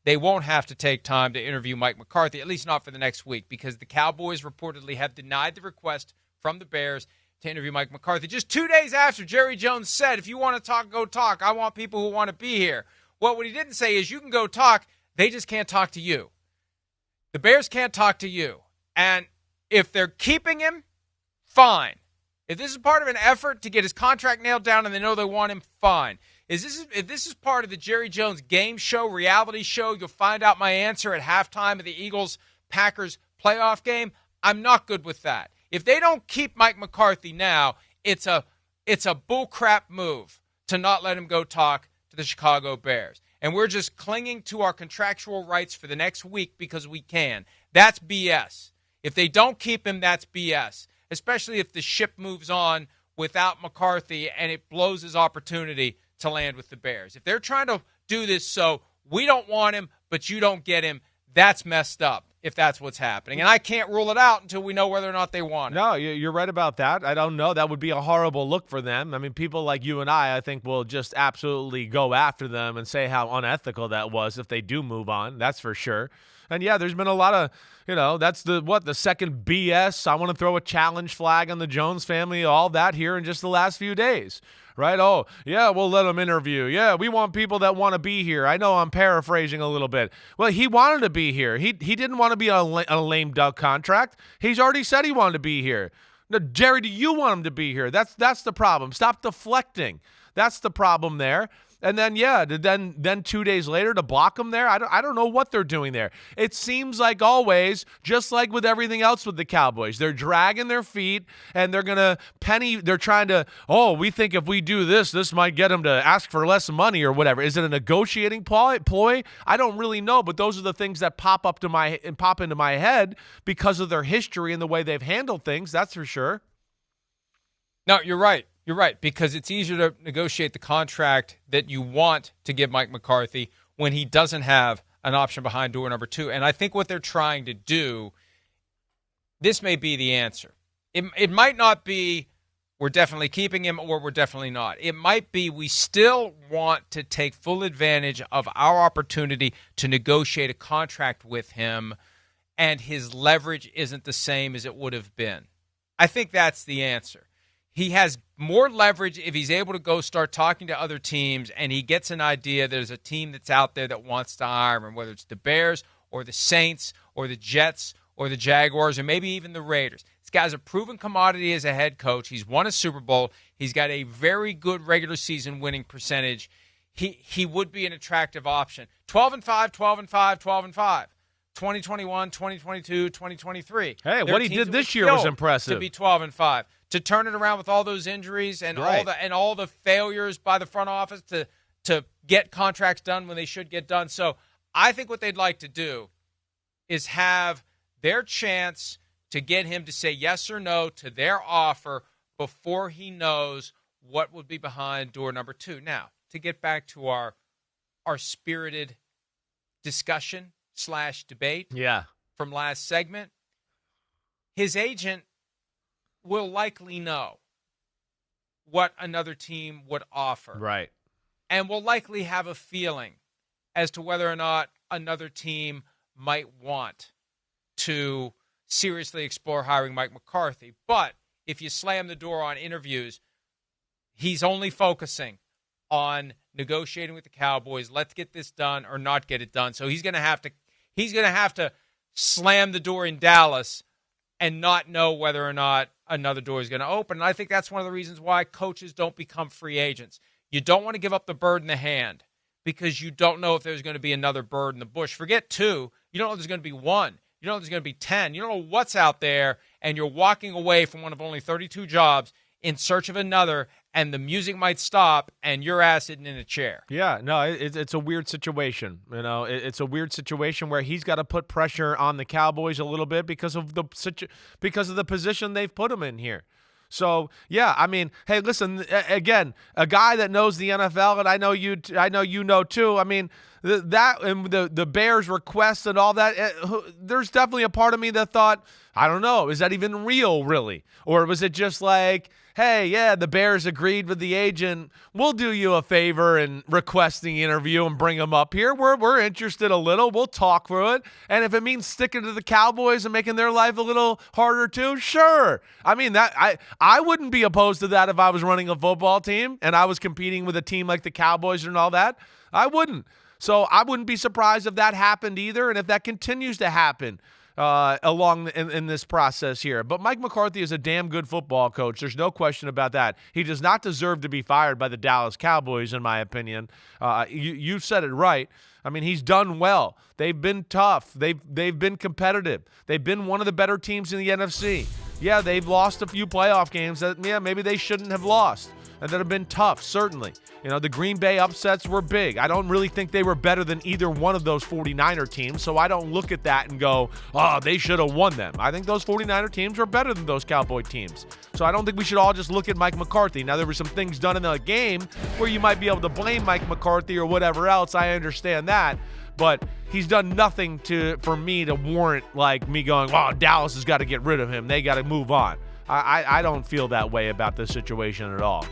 they won't have to take time to interview Mike McCarthy, at least not for the next week, because the Cowboys reportedly have denied the request from the Bears to interview Mike McCarthy just 2 days after Jerry Jones said, if you want to talk, go talk. I want people who want to be here. Well, what he didn't say is you can go talk. They just can't talk to you. The Bears can't talk to you. And if they're keeping him, fine. If this is part of an effort to get his contract nailed down and they know they want him, fine. If this is part of the Jerry Jones game show, reality show, you'll find out my answer at halftime of the Eagles-Packers playoff game, I'm not good with that. If they don't keep Mike McCarthy now, it's a bullcrap move to not let him go talk to the Chicago Bears. And we're just clinging to our contractual rights for the next week because we can. That's BS. If they don't keep him, that's BS, especially if the ship moves on without McCarthy and it blows his opportunity to land with the Bears. If they're trying to do this so we don't want him, but you don't get him, that's messed up if that's what's happening. And I can't rule it out until we know whether or not they want it. No, you're right about that. I don't know. That would be a horrible look for them. I mean, people like you and I think, will just absolutely go after them and say how unethical that was if they do move on. That's for sure. And, yeah, there's been a lot of, that's the second BS. I want to throw a challenge flag on the Jones family, all that here in just the last few days. Right? Oh, yeah, we'll let them interview. Yeah, we want people that want to be here. I know I'm paraphrasing a little bit. Well, he wanted to be here. He didn't want to be on a lame duck contract. He's already said he wanted to be here. Now, Jerry, do you want him to be here? That's the problem. Stop deflecting. That's the problem there. And then, then 2 days later to block them there, I don't know what they're doing there. It seems like always, just like with everything else with the Cowboys, they're dragging their feet and they're trying to, we think if we do this might get them to ask for less money or whatever. Is it a negotiating ploy? I don't really know, but those are the things that pop into my head because of their history and the way they've handled things, that's for sure. No, you're right. You're right, because it's easier to negotiate the contract that you want to give Mike McCarthy when he doesn't have an option behind door number 2. And I think what they're trying to do, this may be the answer. It might not be we're definitely keeping him or we're definitely not. It might be we still want to take full advantage of our opportunity to negotiate a contract with him, and his leverage isn't the same as it would have been. I think that's the answer. He has more leverage if he's able to go start talking to other teams and he gets an idea there's a team that's out there that wants to hire him, whether it's the Bears or the Saints or the Jets or the Jaguars or maybe even the Raiders. This guy's a proven commodity as a head coach. He's won a Super Bowl. He's got a very good regular season winning percentage. He would be an attractive option. 12-5, 12-5, 12-5. 2021, 2022, 2023. Hey, what he did this year was impressive. To be 12-5. To turn it around with all those injuries and all the failures by the front office to get contracts done when they should get done. So I think what they'd like to do is have their chance to get him to say yes or no to their offer before he knows what would be behind door number 2. Now, to get back to our spirited discussion / debate from last segment, his agent will likely know what another team would offer. Right. And will likely have a feeling as to whether or not another team might want to seriously explore hiring Mike McCarthy. But if you slam the door on interviews, he's only focusing on negotiating with the Cowboys. Let's get this done or not get it done. So he's going to have to slam the door in Dallas and not know whether or not another door is going to open. And I think that's one of the reasons why coaches don't become free agents. You don't want to give up the bird in the hand because you don't know if there's going to be another bird in the bush. Forget 2. You don't know if there's going to be 1. You don't know if there's going to be 10. You don't know what's out there, and you're walking away from one of only 32 jobs in search of another, and the music might stop, and you're ass sitting in a chair. Yeah, no, it's a weird situation. It's a weird situation where he's got to put pressure on the Cowboys a little bit because of the position they've put him in here. So, yeah, I mean, hey, listen, again, a guy that knows the NFL, and I know you know too. I mean, that and the Bears request and all that, there's definitely a part of me that thought, I don't know, is that even real, really? Or was it just like, hey, yeah, the Bears agreed with the agent. We'll do you a favor and request the interview and bring him up here. We're interested a little. We'll talk through it. And if it means sticking to the Cowboys and making their life a little harder too, sure. I mean, that I wouldn't be opposed to that if I was running a football team and I was competing with a team like the Cowboys and all that. I wouldn't. So I wouldn't be surprised if that happened either, and if that continues to happen in this process here. But Mike McCarthy is a damn good football coach. There's no question about that. He does not deserve to be fired by the Dallas Cowboys, in my opinion. You said it right. I mean, he's done well. They've been tough. They've been competitive. They've been one of the better teams in the NFC. Yeah, they've lost a few playoff games that, maybe they shouldn't have lost. And that have been tough, certainly. The Green Bay upsets were big. I don't really think they were better than either one of those 49er teams, so I don't look at that and go, oh, they should have won them. I think those 49er teams were better than those Cowboy teams. So I don't think we should all just look at Mike McCarthy. Now, there were some things done in the game where you might be able to blame Mike McCarthy or whatever else. I understand that. But he's done nothing for me to warrant, me going, oh, Dallas has got to get rid of him. They got to move on. I don't feel that way about this situation at all.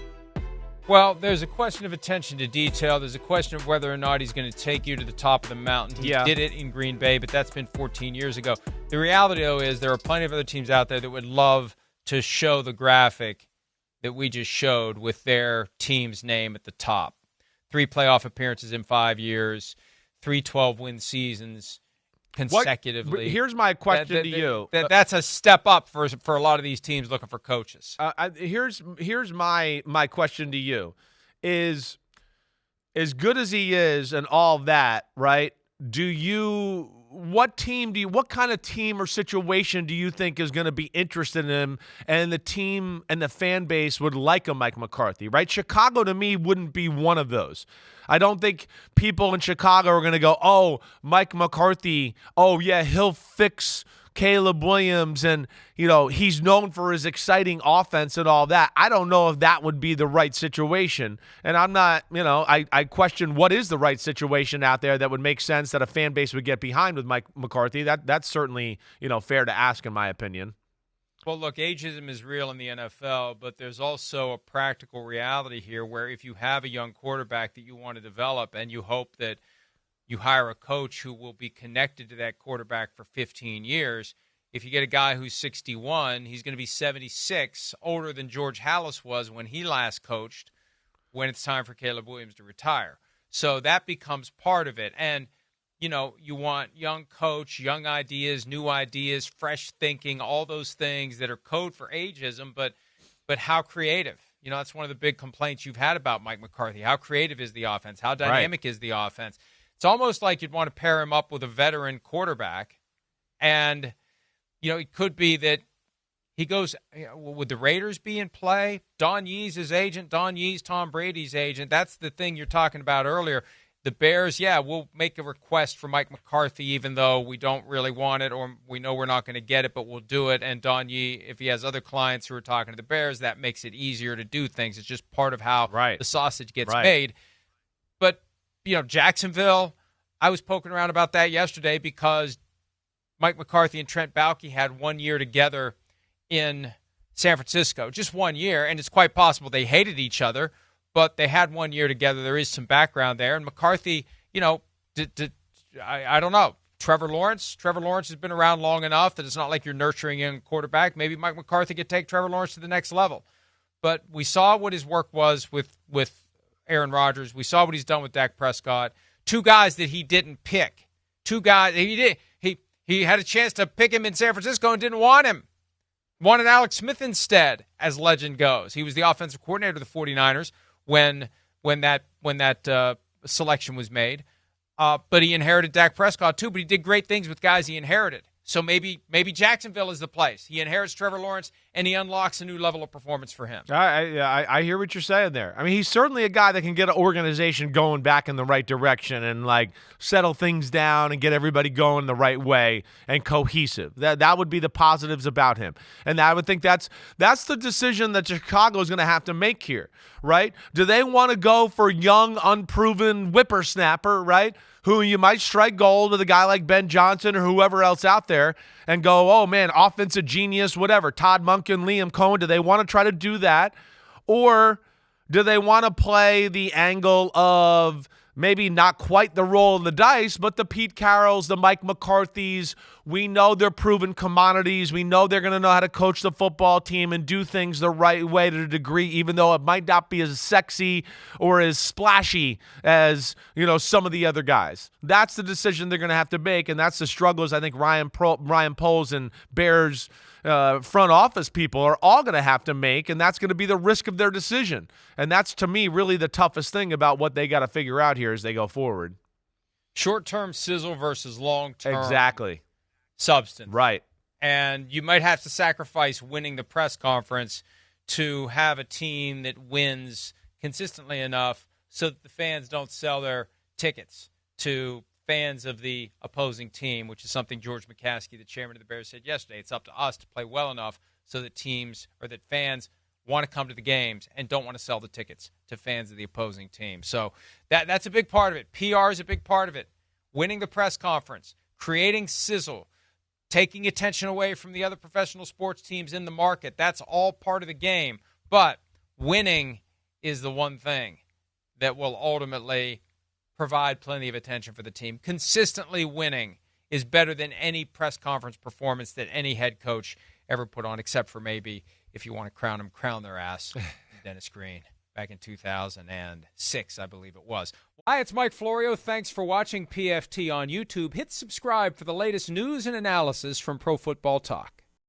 Well, there's a question of attention to detail. There's a question of whether or not he's going to take you to the top of the mountain. He did it in Green Bay, but that's been 14 years ago. The reality, though, is there are plenty of other teams out there that would love to show the graphic that we just showed with their team's name at the top. 3 playoff appearances in 5 years, 3 12-win seasons consecutively. Here's my question to you. That's a step up for a lot of these teams looking for coaches. Here's my question to you. Is as good as he is and all that, right? What kind of team or situation do you think is going to be interested in him, and the team and the fan base would like a Mike McCarthy, right? Chicago, to me, wouldn't be one of those. I don't think people in Chicago are going to go, oh, Mike McCarthy, oh, yeah, he'll fix Caleb Williams, and, he's known for his exciting offense and all that. I don't know if that would be the right situation. And I'm not, I question what is the right situation out there that would make sense that a fan base would get behind with Mike McCarthy. That's certainly, fair to ask, in my opinion. Well, look, ageism is real in the NFL, but there's also a practical reality here where if you have a young quarterback that you want to develop and you hope that you hire a coach who will be connected to that quarterback for 15 years, if you get a guy who's 61, he's going to be 76, older than George Halas was when he last coached, when it's time for Caleb Williams to retire. So that becomes part of it. And you want young coach, young ideas, new ideas, fresh thinking, all those things that are code for ageism, but how creative? That's one of the big complaints you've had about Mike McCarthy. How creative is the offense? How dynamic is the offense? It's almost like you'd want to pair him up with a veteran quarterback, and, it could be that he goes, would the Raiders be in play? Don Yee's his agent. Don Yee's Tom Brady's agent. That's the thing you're talking about earlier. The Bears, we'll make a request for Mike McCarthy, even though we don't really want it or we know we're not going to get it, but we'll do it. And Don Yee, if he has other clients who are talking to the Bears, that makes it easier to do things. It's just part of how the sausage gets made. But, Jacksonville, I was poking around about that yesterday because Mike McCarthy and Trent Baalke had 1 year together in San Francisco, just 1 year, and it's quite possible they hated each other. But they had 1 year together. There is some background there. And McCarthy, I don't know. Trevor Lawrence has been around long enough that it's not like you're nurturing a quarterback. Maybe Mike McCarthy could take Trevor Lawrence to the next level. But we saw what his work was with Aaron Rodgers. We saw what he's done with Dak Prescott. 2 guys that he didn't pick. 2 guys he had a chance to pick him in San Francisco and didn't want him. Wanted Alex Smith instead, as legend goes. He was the offensive coordinator of the 49ers. When that selection was made. But he inherited Dak Prescott too, but he did great things with guys he inherited. So maybe Jacksonville is the place. He inherits Trevor Lawrence, and he unlocks a new level of performance for him. I hear what you're saying there. I mean, he's certainly a guy that can get an organization going back in the right direction and, settle things down and get everybody going the right way and cohesive. That would be the positives about him. And I would think that's the decision that Chicago is going to have to make here, right? Do they want to go for young, unproven whippersnapper, right, who you might strike gold with a guy like Ben Johnson or whoever else out there and go, oh, man, offensive genius, whatever, Todd Monken, Liam Cohen? Do they want to try to do that? Or do they want to play the angle of maybe not quite the roll of the dice, but the Pete Carrolls, the Mike McCarthys? We know they're proven commodities. We know they're going to know how to coach the football team and do things the right way to a degree, even though it might not be as sexy or as splashy as, some of the other guys. That's the decision they're going to have to make, and that's the struggles I think Ryan Poles and Bears front office people are all going to have to make, and that's going to be the risk of their decision. And that's, to me, really the toughest thing about what they got to figure out here as they go forward. Short-term sizzle versus long-term substance. Right. And you might have to sacrifice winning the press conference to have a team that wins consistently enough so that the fans don't sell their tickets to fans of the opposing team, which is something George McCaskey, the chairman of the Bears, said yesterday. It's up to us to play well enough so that that fans want to come to the games and don't want to sell the tickets to fans of the opposing team. So that's a big part of it. PR is a big part of it. Winning the press conference, creating sizzle, taking attention away from the other professional sports teams in the market, that's all part of the game. But winning is the one thing that will ultimately provide plenty of attention for the team. Consistently winning is better than any press conference performance that any head coach ever put on, except for maybe, if you want to crown their ass, Dennis Green, back in 2006, I believe it was. Hi, it's Mike Florio. Thanks for watching PFT on YouTube. Hit subscribe for the latest news and analysis from Pro Football Talk.